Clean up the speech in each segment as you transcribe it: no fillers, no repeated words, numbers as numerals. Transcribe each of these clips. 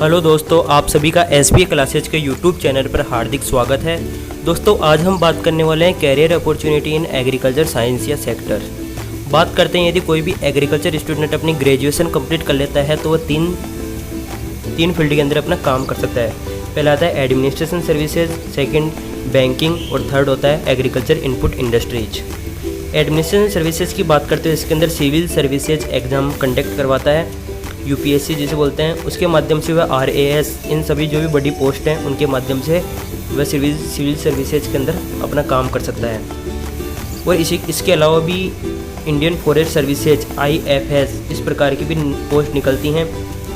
Hello दोस्तों, आप सभी का SBA क्लासेज के यूट्यूब चैनल पर हार्दिक स्वागत है। दोस्तों, आज हम बात करने वाले हैं career opportunity in agriculture science या सेक्टर। बात करते हैं, यदि कोई भी एग्रीकल्चर स्टूडेंट अपनी ग्रेजुएशन कंप्लीट कर लेता है तो वह तीन फील्ड के अंदर अपना काम कर सकता है। पहला आता है एडमिनिस्ट्रेशन सर्विसेज, सेकंड बैंकिंग और थर्ड होता है agriculture input industries. Administration services की बात करते हैं, इसके अंदर सिविल सर्विसेज एग्ज़ाम कंडक्ट करवाता है, UPSC जिसे बोलते हैं। उसके माध्यम से वह RAS, इन सभी जो भी बड़ी पोस्ट हैं उनके माध्यम से वह सिविल सर्विसेज के अंदर अपना काम कर सकता है। और इसके अलावा भी इंडियन फॉरेस्ट सर्विसेज IFS, इस प्रकार की भी पोस्ट निकलती हैं।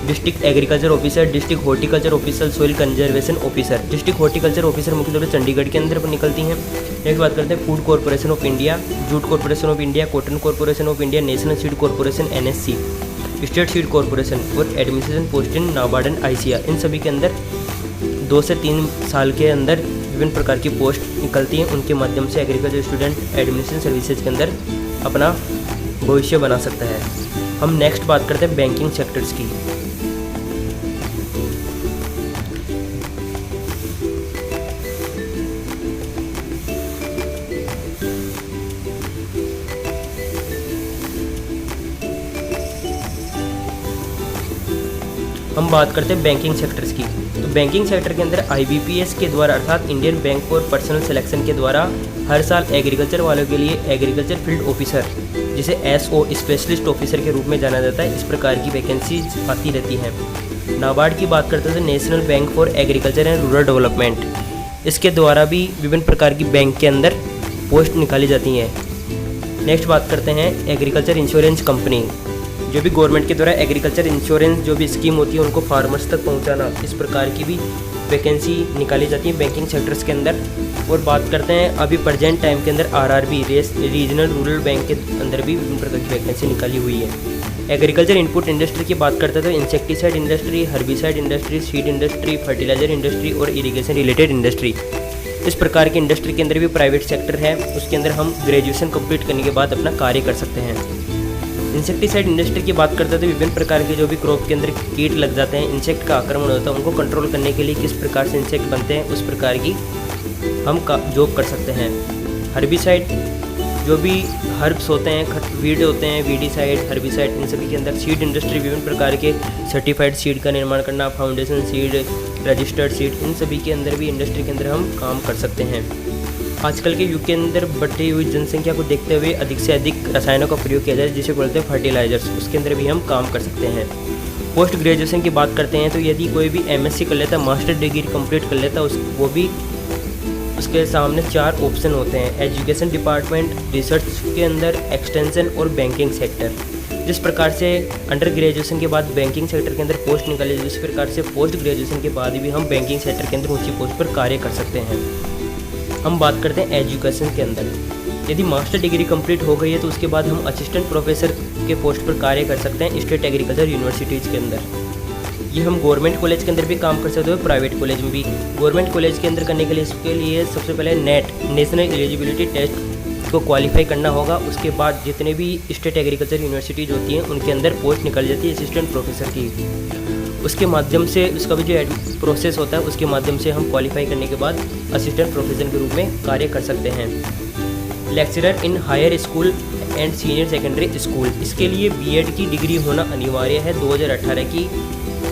District agriculture officer, district horticulture officer, soil conservation officer. District horticulture officer मुख्य तौर पर चंडीगढ़ के अंदर निकलती हैं। नेक्स्ट बात करते हैं food corporation of India, jute corporation of India, cotton corporation of India, national seed corporation NSC, state seed corporation और administration post in NABARD and ICAR। इन सभी के अंदर 2 से 3 साल के अंदर विभिन्न प्रकार की पोस्ट निकलती हैं। उनके माध्यम से एग्रीकल्चर स्टूडेंट एडमिनिस्ट्रेशन सर्विसेज के अंदर अपना भविष्य बना सकता है। हम नेक्स्ट बात करते हैं बैंकिंग सेक्टर्स की। हम बात करते हैं बैंकिंग सेक्टर्स की। तो बैंकिंग सेक्टर के अंदर IBPS के द्वारा अर्थात Indian bank for personal selection के द्वारा हर साल एग्रीकल्चर वालों के लिए एग्रीकल्चर फील्ड ऑफिसर, जिसे SO स्पेशलिस्ट ऑफिसर के रूप में जाना जाता है, इस प्रकार की वैकेंसीज आती रहती हैं। नाबार्ड की बात करते हैं तो national bank for agriculture and rural development, इसके द्वारा भी विभिन्न प्रकार की बैंक के अंदर पोस्ट निकाली जाती हैं। नेक्स्ट बात करते हैं एग्रीकल्चर इंश्योरेंस कंपनी, जो भी गवर्नमेंट के द्वारा एग्रीकल्चर इंश्योरेंस जो भी स्कीम होती है उनको फार्मर्स तक पहुंचाना, इस प्रकार की भी वैकेंसी निकाली जाती है बैंकिंग सेक्टर्स के अंदर। और बात करते हैं अभी प्रेजेंट टाइम के अंदर RRB रीजनल रूरल बैंक के अंदर भी विभिन्न प्रकार की वैकेंसी निकाली हुई है। एग्रीकल्चर इनपुट इंडस्ट्री की बात करते हैं तो insecticide industry, herbicide industry, seed industry, fertiliser industry और इरीगेशन रिलेटेड इंडस्ट्री, इस प्रकार की इंडस्ट्री के अंदर भी प्राइवेट सेक्टर है। उसके अंदर हम ग्रेजुएशन कंप्लीट करने के बाद अपना कार्य कर सकते हैं। इंसेक्टिसाइड इंडस्ट्री की बात करते हैं तो विभिन्न प्रकार के जो भी क्रॉप के अंदर कीट लग जाते हैं, इंसेक्ट का आक्रमण होता है, उनको कंट्रोल करने के लिए किस प्रकार से इंसेक्ट बनते हैं उस प्रकार की हम जॉब कर सकते हैं। हर्बिसाइड, जो भी हर्ब्स होते हैं, वीड होते हैं, वीडीसाइड, हर्बिसाइड, इन सभी के अंदर। सीड इंडस्ट्री, विभिन्न प्रकार के सर्टिफाइड सीड का निर्माण करना, फाउंडेशन सीड, रजिस्टर्ड सीड, इन सभी के अंदर भी इंडस्ट्री के अंदर हम काम कर सकते हैं। आजकल के युग के अंदर बढ़ती हुई जनसंख्या को देखते हुए अधिक से अधिक रसायनों का प्रयोग किया जाए, जिसे बोलते हैं फर्टिलाइजर्स, उसके अंदर भी हम काम कर सकते हैं। पोस्ट ग्रेजुएशन की बात करते हैं तो यदि कोई भी MSc कर लेता है, मास्टर डिग्री कंप्लीट कर लेता है, वो भी उसके सामने 4 ऑप्शन होते हैं: एजुकेशन डिपार्टमेंट, रिसर्च के अंदर, एक्सटेंशन और बैंकिंग सेक्टर। जिस प्रकार से अंडर ग्रेजुएशन के बाद बैंकिंग सेक्टर के अंदर पोस्ट निकाली, जिस प्रकार से पोस्ट ग्रेजुएशन के बाद भी हम बैंकिंग सेक्टर के अंदर ऊंची पोस्ट पर कार्य कर सकते हैं। हम बात करते हैं एजुकेशन के अंदर, यदि मास्टर डिग्री कंप्लीट हो गई है तो उसके बाद हम असिस्टेंट प्रोफेसर के पोस्ट पर कार्य कर सकते हैं स्टेट एग्रीकल्चर यूनिवर्सिटीज़ के अंदर। ये हम गवर्नमेंट कॉलेज के अंदर भी काम कर सकते हो, प्राइवेट कॉलेज में भी। गवर्नमेंट कॉलेज के अंदर करने के लिए इसके लिए सबसे पहले नेट, नेशनल एलिजिबिलिटी टेस्ट को क्वालिफाई करना होगा। उसके बाद जितने भी स्टेट एग्रीकल्चर यूनिवर्सिटीज़ होती हैं उनके अंदर पोस्ट निकल जाती है असिस्टेंट प्रोफेसर की। उसके माध्यम से उसका भी जो प्रोसेस होता है उसके माध्यम से हम क्वालिफाई करने के बाद असिस्टेंट प्रोफेसर के रूप में कार्य कर सकते हैं। Lecturer in higher school and senior secondary school, इसके लिए BEd की डिग्री होना अनिवार्य है 2018 की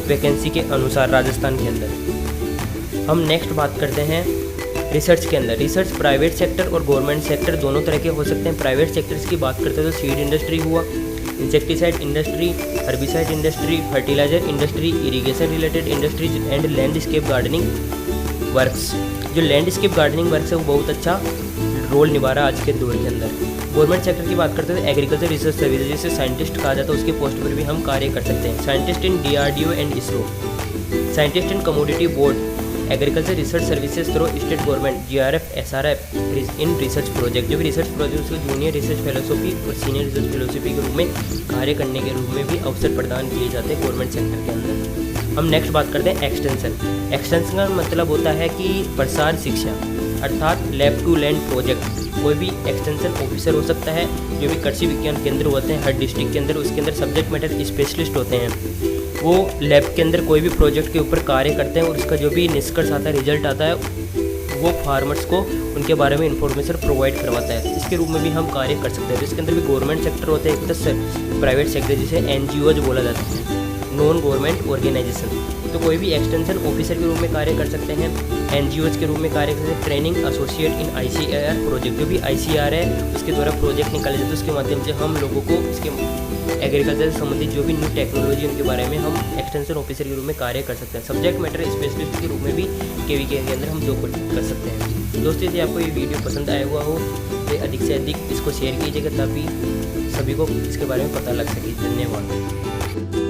वैकेंसी के अनुसार राजस्थान के अंदर। हम नेक्स्ट बात करते हैं रिसर्च के अंदर। रिसर्च प्राइवेट सेक्टर और गवर्नमेंट सेक्टर दोनों तरह के हो सकते हैं। प्राइवेट सेक्टर्स की बात करते हैं तो सीड इंडस्ट्री हुआ, insecticide industry, herbicide industry, fertiliser industry, irrigation related industries and landscape gardening works. जो लैंडस्केप गार्डनिंग वर्क्स है वो बहुत अच्छा रोल निभा रहा है आज के दौर के अंदर। गवर्नमेंट सेक्टर की बात करते हैं तो एग्रीकल्चर रिसर्च सर्विस, जिसे साइंटिस्ट कहा जाता है, उसके पोस्ट पर भी हम कार्य कर सकते हैं। Scientist in DRDO and ISRO, scientist in commodity board, agriculture research services through state government, GRF SRF in research project. जो भी रिसर्च प्रोजेक्ट उसको जूनियर रिसर्च फेलोशिपी और सीनियर रिसर्च फेलोशिपी के रूप में कार्य करने के रूप में भी अवसर प्रदान किए जाते हैं गवर्नमेंट सेक्टर के अंदर। हम नेक्स्ट बात करते हैं एक्सटेंशन। एक्सटेंशन का मतलब होता है कि प्रसार शिक्षा, अर्थात लैब टू लैंड प्रोजेक्ट। कोई भी एक्सटेंशन ऑफिसर हो सकता है, जो भी कृषि विज्ञान केंद्र होते हैं हर डिस्ट्रिक्ट के अंदर, उसके अंदर सब्जेक्ट मैटर स्पेशलिस्ट होते हैं। वो लैब के अंदर कोई भी प्रोजेक्ट के ऊपर कार्य करते हैं और उसका जो भी निष्कर्ष आता है, रिजल्ट आता है, वो फार्मर्स को उनके बारे में इंफॉर्मेशन प्रोवाइड करवाता है। इसके रूप में भी हम कार्य कर सकते हैं। तो इसके अंदर भी गवर्नमेंट सेक्टर होते हैं, एक तो प्राइवेट सेक्टर जिसे NGOज बोला जाता है, नॉन गवर्नमेंट ऑर्गेनाइजेशन। तो कोई भी एक्सटेंशन ऑफिसर के रूप में कार्य कर सकते हैं, NGOज के रूप में कार्य कर सकते हैं, ट्रेनिंग एसोसिएट इन ICAR प्रोजेक्ट। जो भी ICAR है उसके द्वारा प्रोजेक्ट निकाले जाते हैं, उसके माध्यम से हम लोगों को इसके एग्रीकल्चर से संबंधित जो भी न्यू टेक्नोलॉजी उनके बारे में हम एक्सटेंशन ऑफिसर के रूप में कार्य कर सकते हैं। सब्जेक्ट मैटर स्पेशलिस्ट के रूप में भी KVK के अंदर हम जॉब कर सकते हैं। दोस्तों, यदि आपको ये वीडियो पसंद आया हुआ हो तो अधिक से अधिक इसको शेयर कीजिएगा ताकि सभी को इसके बारे में पता लग सके। धन्यवाद।